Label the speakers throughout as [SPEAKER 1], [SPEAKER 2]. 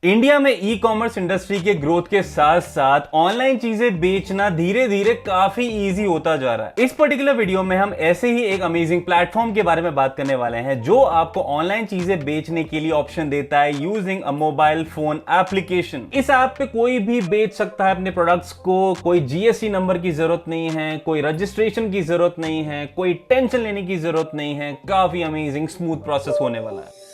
[SPEAKER 1] India में e commerce industry के growth के साथ साथ ऑनलाइन चीजें बेचना धीरे धीरे काफी इजी होता जा रहा है। इस पर्टिकुलर वीडियो में हम ऐसे ही एक अमेजिंग प्लेटफॉर्म के बारे में बात करने वाले हैं जो आपको ऑनलाइन चीजें बेचने के लिए ऑप्शन देता है using a mobile phone application. इस ऐप पे कोई भी बेच सकता है अपने प्रोडक्ट्स को, कोई जीएसटी नंबर की जरूरत नहीं है, कोई रजिस्ट्रेशन की जरूरत नहीं है, कोई टेंशन लेने की जरूरत नहीं है। काफी अमेजिंग स्मूथ प्रोसेस होने वाला है।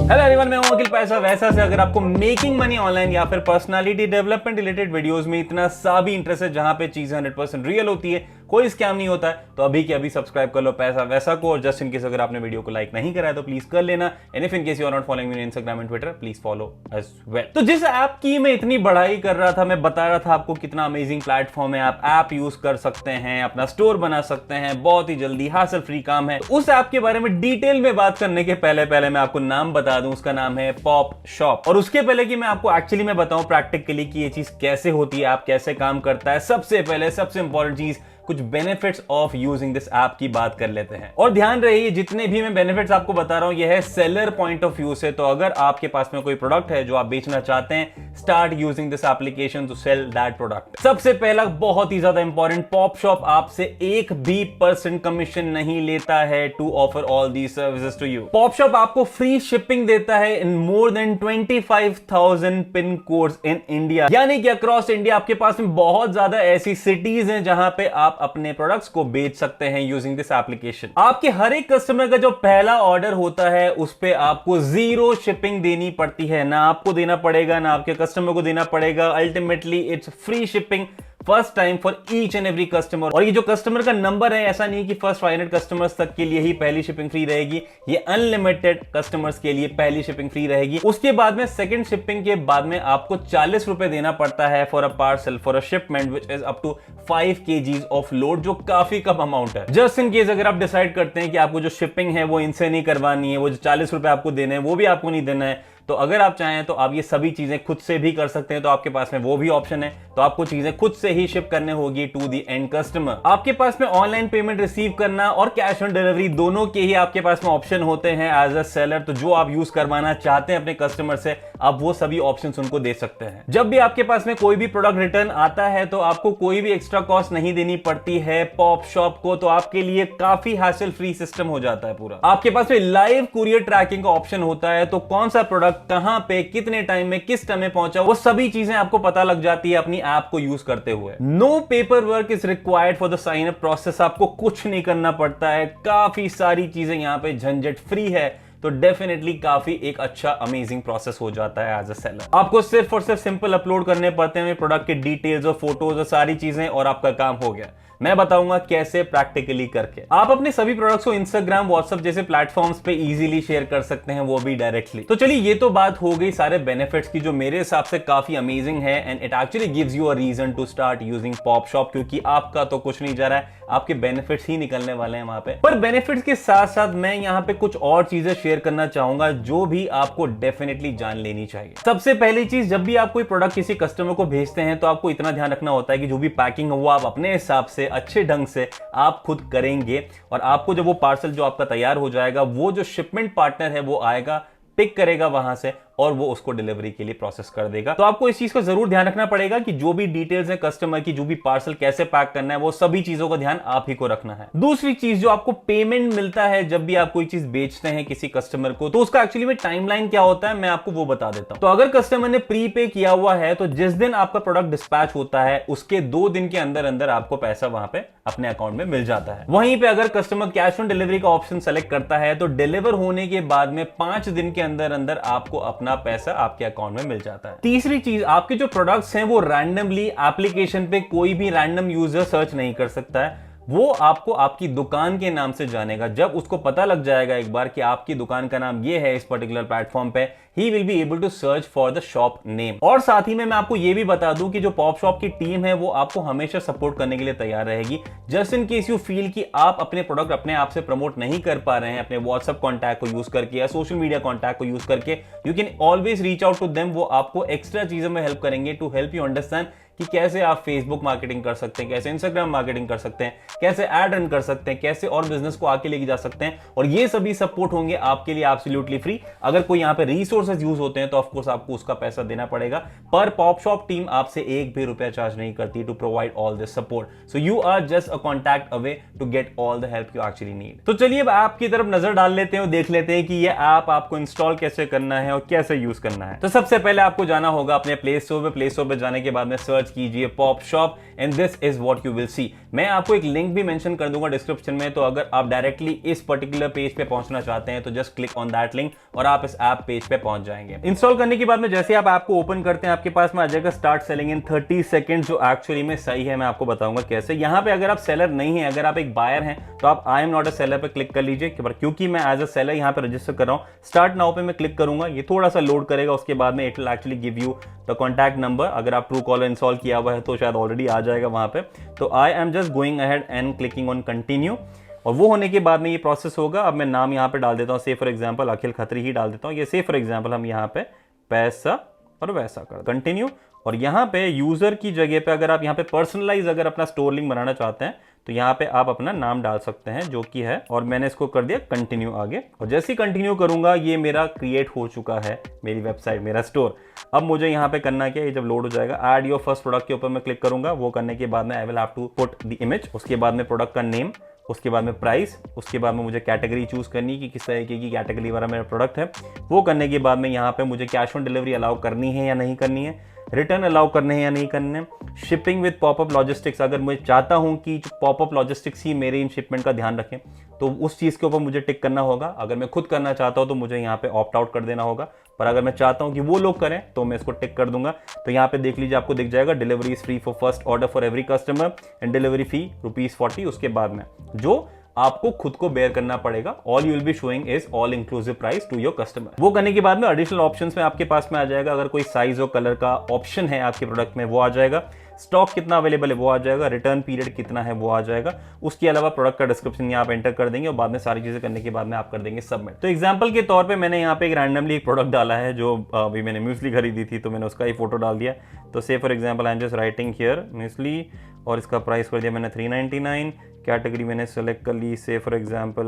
[SPEAKER 1] हेलो एवरीवन, मैं हूं अखिल पैसा वैसा से। अगर आपको मेकिंग मनी ऑनलाइन या फिर पर्सनालिटी डेवलपमेंट रिलेटेड वीडियोस में इतना सा भी इंटरेस्ट है जहां पे चीजें 100% रियल होती है, कोई स्कैम नहीं होता है, तो अभी के अभी सब्सक्राइब कर लो पैसा वैसा को। और जस्ट इन केस अगर आपने वीडियो को लाइक नहीं करा है तो प्लीज कर लेना। And if in case you are not following me on Instagram and Twitter, please follow as well. तो जिस ऐप की मैं इतनी बढ़ाई कर रहा था, मैं बता रहा था आपको कितना अमेजिंग प्लेटफॉर्म है, आप ऐप यूज कर सकते हैं, अपना स्टोर बना सकते हैं, बहुत ही जल्दी हासिल फ्री काम है। उस ऐप के बारे में डिटेल में बात करने के पहले मैं आपको नाम बता दूं, उसका नाम है पॉप शॉप। और उसके पहले कि मैं आपको एक्चुअली में बताऊं प्रैक्टिकली कि ये चीज कैसे होती है, ऐप कैसे काम करता है, सबसे पहले सबसे इंपॉर्टेंट चीज कुछ benefits of using this app की बात कर लेते हैं। और ध्यान रहे, जितने भी मैं बेनिफिट्स आपको बता रहा हूं ये है सेलर पॉइंट ऑफ व्यू से। तो अगर आपके पास में कोई प्रोडक्ट है जो आप बेचना चाहते हैं, start using this application to sell that product. सबसे पहला बहुत ही ज्यादा इंपॉर्टेंट, पॉप शॉप आपसे 1% कमीशन नहीं लेता है to offer all these services to you. PopShop आपको फ्री शिपिंग देता है in more than 25,000 pin codes in India, यानी कि अक्रॉस इंडिया आपके पास में बहुत ज्यादा ऐसी सिटीज हैं जहां पे आप अपने प्रोडक्ट्स को बेच सकते हैं यूजिंग दिस एप्लीकेशन। आपके हर एक कस्टमर का जो पहला ऑर्डर होता है उस पे आपको 0 शिपिंग देनी पड़ती है। ना आपको देना पड़ेगा ना आपके कस्टमर को देना पड़ेगा। Ultimately it's free shipping first time for each and every customer. और ये जो कस्टमर का नंबर है, ऐसा नहीं कि फर्स्ट 500 कस्टमर्स तक के लिए ही पहली शिपिंग फ्री रहेगी, ये अनलिमिटेड कस्टमर्स के लिए पहली शिपिंग फ्री रहेगी। उसके बाद में सेकंड शिपिंग के बाद में आपको 40 रुपए देना पड़ता है for a parcel, for a shipment which is up to 5 kg of load, जो काफी कम अमाउंट है। जस्ट इन केस अगर आप डिसाइड करते हैं कि आपको जो शिपिंग है वो इनसे नहीं करवानी है, वो जो 40 रुपए आपको देने हैं वो भी आपको नहीं देना है, तो अगर आप चाहें तो आप ये सभी चीजें खुद से भी कर सकते हैं। तो आपके पास में वो भी ऑप्शन है। तो आपको चीजें खुद से ही शिप करने होगी टू द एंड कस्टमर। आपके पास में ऑनलाइन पेमेंट रिसीव करना और कैश ऑन डिलीवरी दोनों के ही आपके पास में ऑप्शन होते हैं एज अ सेलर। तो जो आप यूज करवाना चाहते हैं अपने कस्टमर से, आप वो सभी ऑप्शंस उनको दे सकते हैं। जब भी आपके पास में कोई भी प्रोडक्ट रिटर्न आता है तो आपको कोई भी एक्स्ट्रा कॉस्ट नहीं देनी पड़ती है पॉप शॉप को। तो आपके लिए काफी हासिल फ्री सिस्टम हो जाता है पूरा। आपके पास में लाइव कुरियर ट्रैकिंग का ऑप्शन होता है, तो कौन सा प्रोडक्ट कहां पे कितने टाइम में किस टाइम में पहुंचा, वो सभी चीजें आपको पता लग जाती है अपनी ऐप को यूज करते हुए। No paper work is required for the sign up process. आपको कुछ नहीं करना पड़ता है, काफी सारी चीजें यहां पे झंझट फ्री है। तो डेफिनेटली काफी एक अच्छा अमेजिंग प्रोसेस हो जाता है एज अ सेलर। आपको सिर्फ और सिर्फ सिंपल अपलोड करने पड़ते हैं प्रोडक्ट के डिटेल्स और फोटोज और सारी चीजें, और आपका काम हो गया। मैं बताऊंगा कैसे प्रैक्टिकली करके आप अपने सभी प्रोडक्ट्स को इंस्टाग्राम, व्हाट्सएप जैसे प्लेटफॉर्म्स पे इजीली शेयर कर सकते हैं, वो भी डायरेक्टली। तो चलिए, ये तो बात हो गई सारे बेनिफिट्स की जो मेरे हिसाब से काफी अमेजिंग है। And it actually gives you a reason to start using Pop Shop, क्योंकि आपका तो कुछ नहीं जा रहा है, आपके बेनिफिट्स ही निकलने वाले हैं वहां पे। पर बेनिफिट्स के साथ साथ मैं यहाँ पे कुछ और चीजें शेयर करना चाहूंगा जो भी आपको डेफिनेटली जान लेनी चाहिए। सबसे पहली चीज, जब भी आप कोई प्रोडक्ट किसी कस्टमर को भेजते हैं तो आपको इतना ध्यान रखना होता है कि जो भी पैकिंग हो वो आप अपने हिसाब से अच्छे ढंग से आप खुद करेंगे। और आपको जब वो पार्सल जो आपका तैयार हो जाएगा, वो जो शिपमेंट पार्टनर है वो आएगा, पिक करेगा वहां से और वो उसको डिलीवरी के लिए प्रोसेस कर देगा। तो आपको इस चीज को जरूर ध्यान रखना पड़ेगा कि जो भी डिटेल्स है कस्टमर की, जो भी पार्सल कैसे पैक करना है, वो सभी चीजों का ध्यान आप ही को रखना है। दूसरी चीज, जो आपको पेमेंट मिलता है जब भी आप कोई चीज बेचते हैं किसी कस्टमर को, तो उसका एक्चुअली में टाइमलाइन क्या होता है मैं आपको वो बता देता हूं। तो अगर कस्टमर ने प्री पे किया हुआ है तो जिस दिन आपका प्रोडक्ट डिस्पैच होता है उसके 2 दिन के अंदर अंदर आपको पैसा वहां पे अपने अकाउंट में मिल जाता है। वहीं पे अगर कस्टमर कैश ऑन डिलीवरी का ऑप्शन सेलेक्ट करता है तो डिलीवर होने के बाद में 5 दिन के अंदर अंदर आपको अपना पैसा आपके अकाउंट में मिल जाता है। तीसरी चीज, आपके जो प्रोडक्ट्स हैं वो रैंडमली एप्लीकेशन पे कोई भी रैंडम यूजर सर्च नहीं कर सकता है। वो आपको आपकी दुकान के नाम से जानेगा। जब उसको पता लग जाएगा एक बार कि आपकी दुकान का नाम ये है इस पर्टिकुलर प्लेटफॉर्म पे, he will be able to search for the shop name. और साथ ही में मैं आपको ये भी बता दूं कि जो पॉप शॉप की टीम है वो आपको हमेशा सपोर्ट करने के लिए तैयार रहेगी। Just in case you feel कि आप अपने प्रोडक्ट अपने आप से प्रमोट नहीं कर पा रहे हैं अपने व्हाट्सएप कॉन्टैक्ट को यूज करके या सोशल मीडिया कॉन्टैक्ट को यूज करके, you can always reach out to them. वो आपको एक्स्ट्रा चीजों में हेल्प करेंगे टू हेल्प यू अंडरस्टैंड कि कैसे आप फेसबुक मार्केटिंग कर सकते हैं, कैसे इंस्टाग्राम मार्केटिंग कर सकते हैं, कैसे एड रन कर सकते हैं, कैसे और बिजनेस को आगे लेके जा सकते हैं। और ये सभी सपोर्ट होंगे आपके लिए एब्सोल्युटली फ्री। अगर कोई यहाँ पे रिसोर्सेज यूज होते हैं तो ऑफकोर्स आपको उसका पैसा देना पड़ेगा, पर पॉपशॉप टीम आपसे एक भी रुपया चार्ज नहीं करती to provide all this support. So you are just a contact away to get all the help you actually need. तो चलिए अब ऐप की तरफ नजर डाल लेते हैं और देख लेते हैं कि ये ऐप आपको इंस्टॉल कैसे करना है और कैसे यूज करना है। तो सबसे पहले आपको जाना होगा अपने प्ले स्टोर पे जाने के बाद में सर्च कीजिए PopShop and this is what you will see. मैं आपको एक लिंक भी मेंशन कर दूंगा डिस्क्रिप्शन में, तो अगर आप डायरेक्टली इस पर्टिकुलर पेज पे पहुंचना चाहते हैं तो just click on that link और आप इस ऐप पेज पे पहुंच जाएंगे। इंस्टॉल करने के बाद में जैसे आप ऐप को ओपन करते हैं आपके पास में आ जाएगा स्टार्ट सेलिंग इन 30 सेकंड, जो एक्चुअली में सही है। मैं आपको बताऊंगा कैसे। यहां पे अगर आप सेलर नहीं है, अगर आप एक बायर हैं, तो आप I am not a seller पे क्लिक कर लीजिए, क्योंकि मैं एज अ सेलर यहां पे रजिस्टर कर रहा हूं। स्टार्ट नाउ पे मैं क्लिक करूंगा, ये थोड़ा सा लोड करेगा, उसके बाद में it will actually give you the contact number. अगर आप ट्रू कॉलर इंस्टॉल किया हुआ है तो शायद ऑलरेडी आ जाएगा वहां पे। तो I am just going ahead and clicking on continue, और वो होने के बाद में ये प्रोसेस होगा। अब मैं नाम यहाँ पे डाल देता हूँ, से फॉर एग्जांपल अखिल खत्री ही डाल देता हूँ। ये से फॉर एग्जांपल हम यहाँ पे पैसा और वैसा कर कंटिन्यू, और यहाँ पे यूजर की जगह पे अगर आप यहाँ पे पर्सनलाइज अगर अपना स्टोर लिंक बनाना चाहते हैं तो यहाँ पे आप अपना नाम डाल सकते हैं जो कि है, और मैंने इसको कर दिया कंटिन्यू आगे। और जैसे ही कंटिन्यू करूंगा ये मेरा क्रिएट हो चुका है मेरी वेबसाइट, मेरा स्टोर। अब मुझे यहाँ पे करना क्या है, जब लोड हो जाएगा ऐड योर फर्स्ट प्रोडक्ट के ऊपर मैं क्लिक करूंगा। वो करने के बाद में I will have to put the image, उसके बाद में प्रोडक्ट का नेम, उसके बाद में प्राइस, उसके बाद में मुझे कैटेगरी चूज करनी कि किस तरीके की कैटेगरी वाला मेरा प्रोडक्ट है। वो करने के बाद में यहाँ पे मुझे कैश ऑन डिलीवरी अलाउ करनी है या नहीं करनी है, रिटर्न अलाउ करने हैं या नहीं करने, शिपिंग विद पॉपअप लॉजिस्टिक्स, अगर मैं चाहता हूं कि पॉपअप लॉजिस्टिक्स ही मेरे इन शिपमेंट का ध्यान रखें तो उस चीज के ऊपर मुझे टिक करना होगा। अगर मैं खुद करना चाहता हूं तो मुझे यहाँ पे ऑप्ट आउट कर देना होगा, पर अगर मैं चाहता हूं कि वो लोग करें तो मैं इसको टिक कर दूंगा। तो यहाँ पे देख लीजिए, आपको दिख जाएगा delivery is free for first order for every customer and delivery fee ₹40। उसके बाद में जो आपको खुद को बेयर करना पड़ेगा, all you will be showing is all inclusive price to your customer. वो करने के बाद में एडिशनल ऑप्शंस में आपके पास में आ जाएगा, अगर कोई साइज और कलर का ऑप्शन है आपके प्रोडक्ट में वो आ जाएगा, स्टॉक कितना अवेलेबल है वो आ जाएगा, रिटर्न पीरियड कितना है वो आ जाएगा। उसके अलावा प्रोडक्ट का डिस्क्रिप्शन यहाँ आप एंटर कर देंगे और बाद में सारी चीजें करने के बाद में आप कर देंगे सबमिट। तो एग्जांपल के तौर पे मैंने यहाँ पे एक रैंडमली एक प्रोडक्ट डाला है जो अभी मैंने म्यूसली खरीदी थी, तो मैंने उसका ही फोटो डाल दिया। तो से for example I am just writing here muesli, और इसका प्राइस कर दिया मैंने 399, कैटेगरी मैंने सेलेक्ट कर ली से for example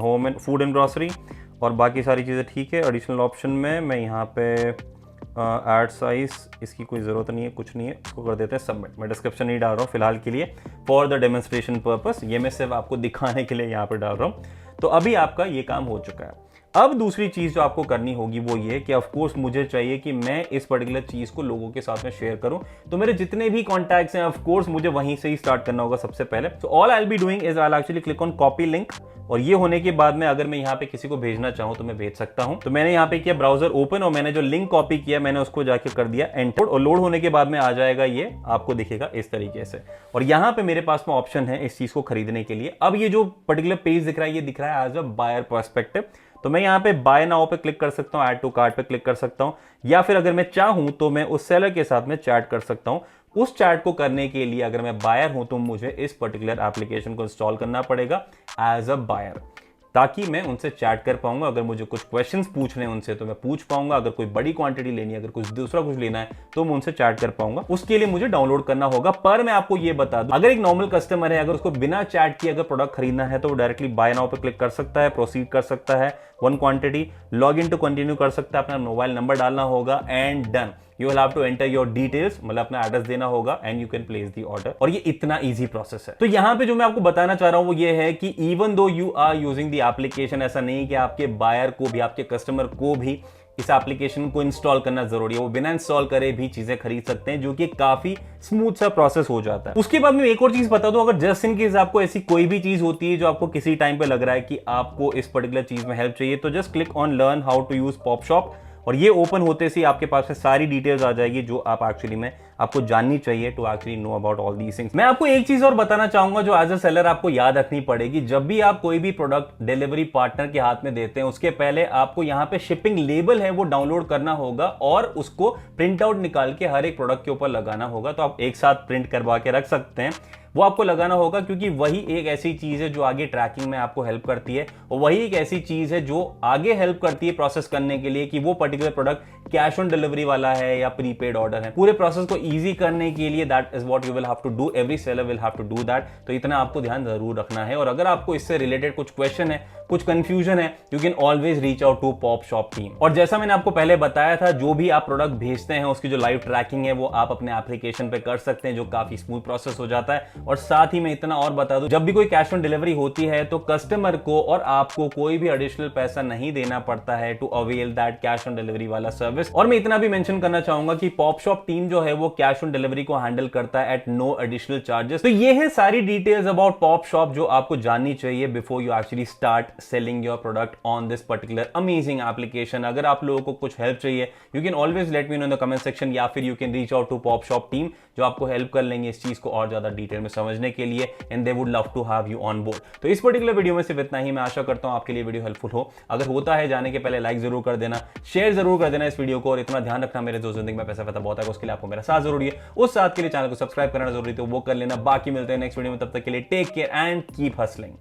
[SPEAKER 1] home and food and grocery, और बाकी सारी चीज़ें ठीक है। एडिशनल ऑप्शन में मैं यहाँ पे ऐड साइज, इसकी कोई ज़रूरत नहीं है, कुछ नहीं है, इसको कर देते हैं सबमिट। मैं डिस्क्रिप्शन नहीं डाल रहा हूँ फिलहाल के लिए, फॉर द डेमोन्स्ट्रेशन पर्पस, ये मैं सिर्फ आपको दिखाने के लिए यहाँ पे डाल रहा हूँ। तो अभी आपका ये काम हो चुका है। अब दूसरी चीज जो आपको करनी होगी वो ये कि ऑफ कोर्स मुझे चाहिए कि मैं इस पर्टिकुलर चीज को लोगों के साथ में शेयर करूं, तो मेरे जितने भी कॉन्टैक्ट्स हैं ऑफ कोर्स मुझे वहीं से ही स्टार्ट करना होगा सबसे पहले। So all I will be doing is I will actually click on copy link, और ये होने के बाद में अगर मैं यहाँ पे किसी को भेजना चाहूँ तो मैं भेज सकता हूँ। तो मैंने यहाँ पे किया ब्राउजर ओपन, और मैंने जो लिंक कॉपी किया मैंने उसको जाके कर दिया एंटर, और लोड होने के बाद में आ जाएगा, ये आपको दिखेगा इस तरीके से। और यहाँ पे मेरे पास में ऑप्शन है इस चीज को खरीदने के लिए। अब ये जो पर्टिकुलर पेज दिख रहा है ये दिख रहा है एज अ बायर पर्सपेक्टिव, तो मैं यहाँ पे बाय नाउ पे क्लिक कर सकता हूँ, ऐड टू कार्ट पे क्लिक कर सकता हूँ, या फिर अगर मैं चाहूँ तो मैं उस सेलर के साथ में चैट कर सकता हूँ। उस चैट को करने के लिए अगर मैं बायर हूं तो मुझे इस पर्टिकुलर एप्लीकेशन को इंस्टॉल करना पड़ेगा एज अ बायर, ताकि मैं उनसे चैट कर पाऊंगा। अगर मुझे कुछ क्वेश्चंस पूछने उनसे तो मैं पूछ पाऊंगा, अगर कोई बड़ी क्वांटिटी लेनी है, अगर कुछ दूसरा कुछ लेना है तो मैं उनसे चैट कर पाऊंगा। उसके लिए मुझे डाउनलोड करना होगा। पर मैं आपको ये बता दूं, अगर एक नॉर्मल कस्टमर है, अगर उसको बिना चैट किए अगर प्रोडक्ट खरीदना है तो वो डायरेक्टली बाय नाउ पे क्लिक कर सकता है, प्रोसीड कर सकता है, one quantity, log in to continue कर सकता है, अपना मोबाइल नंबर डालना होगा and done. You will have to enter your details, मतलब अपना एड्रेस देना होगा and you can place the order. और ये इतना इजी प्रोसेस है। तो यहां पे जो मैं आपको बताना चाह रहा हूं वो ये है कि even though you are using the application, ऐसा नहीं कि आपके बायर को भी, आपके कस्टमर को भी इस एप्लीकेशन को इंस्टॉल करना जरूरी है। वो बिना इंस्टॉल करे भी चीजें खरीद सकते हैं, जो कि काफी स्मूथ सा प्रोसेस हो जाता है। उसके बाद में एक और चीज बता दूं, अगर जस्ट इन केस आपको ऐसी कोई भी चीज होती है जो आपको किसी टाइम पे लग रहा है कि आपको इस पर्टिकुलर चीज में हेल्प चाहिए, तो just click on learn how to use PopShop, और ये ओपन होते से आपके पास में सारी डिटेल्स आ जाएगी जो आप एक्चुअली में आपको जाननी चाहिए to actually know about all these things. मैं आपको एक चीज और बताना चाहूंगा जो एज अ सेलर आपको याद रखनी पड़ेगी। जब भी आप कोई भी प्रोडक्ट डिलीवरी पार्टनर के हाथ में देते हैं, उसके पहले आपको यहाँ पे शिपिंग लेबल है वो डाउनलोड करना होगा और उसको प्रिंट आउट निकाल के हर एक प्रोडक्ट के ऊपर लगाना होगा। तो आप एक साथ प्रिंट करवा के रख सकते हैं, वो आपको लगाना होगा, क्योंकि वही एक ऐसी चीज है जो आगे ट्रैकिंग में आपको हेल्प करती है, और वही एक ऐसी चीज है जो आगे हेल्प करती है प्रोसेस करने के लिए कि वो particular product cash on delivery वाला है या प्रीपेड ऑर्डर है। पूरे प्रोसेस को ईजी करने के लिए that is what you will have to do, every seller will have to do that. तो इतना आपको ध्यान जरूर रखना है। और अगर आपको इससे रिलेटेड कुछ क्वेश्चन है, कुछ कंफ्यूजन है, you can always reach out to Pop Shop team. और जैसा मैंने आपको पहले बताया था, जो भी आप प्रोडक्ट भेजते हैं उसकी जो लाइव ट्रैकिंग है वो आप अपने एप्लीकेशन पे कर सकते हैं, जो काफी स्मूथ प्रोसेस हो जाता है। और साथ ही मैं इतना और बता दूं, जब भी कोई कैश ऑन डिलीवरी होती है तो कस्टमर को और आपको कोई भी एडिशनल पैसा नहीं देना पड़ता है to avail that cash on delivery वाला सर्विस। और मैं इतना भी मेंशन करना चाहूंगा कि पॉप शॉप टीम जो है वो कैश ऑन डिलीवरी को हैंडल करता है एट नो एडिशनल चार्जेस। तो ये है सारी डिटेल्स अबाउट पॉप शॉप जो आपको जाननी चाहिए before you actually start selling your product on this particular amazing application. अगर आप लोगों को कुछ हेल्प चाहिए, you can always let me know in the comment section, या फिर you can reach out to Pop Shop team जो आपको हेल्प कर लेंगे इस चीज को और ज्यादा डिटेल में समझने के लिए, and they would love to have you on board. तो इस पर्टिकुलर वीडियो में सिर्फ इतना ही। मैं आशा करता हूं आपके लिए वीडियो हेल्पफुल हो। अगर होता है, जाने के पहले लाइक जरूर कर देना, शेयर जरूर कर देना इस वीडियो को, और इतना ध्यान रखना मेरे दोस्त जिंदगी में पैसा बहुत है, उसके लिए आपको मेरा साथ जरूरी है। उस साथ के लिए चैनल को सब्सक्राइब करना जरूरी, तो वो कर लेना। बाकी मिलते हैं नेक्स्ट वीडियो में, तब तक के लिए take care and keep hustling.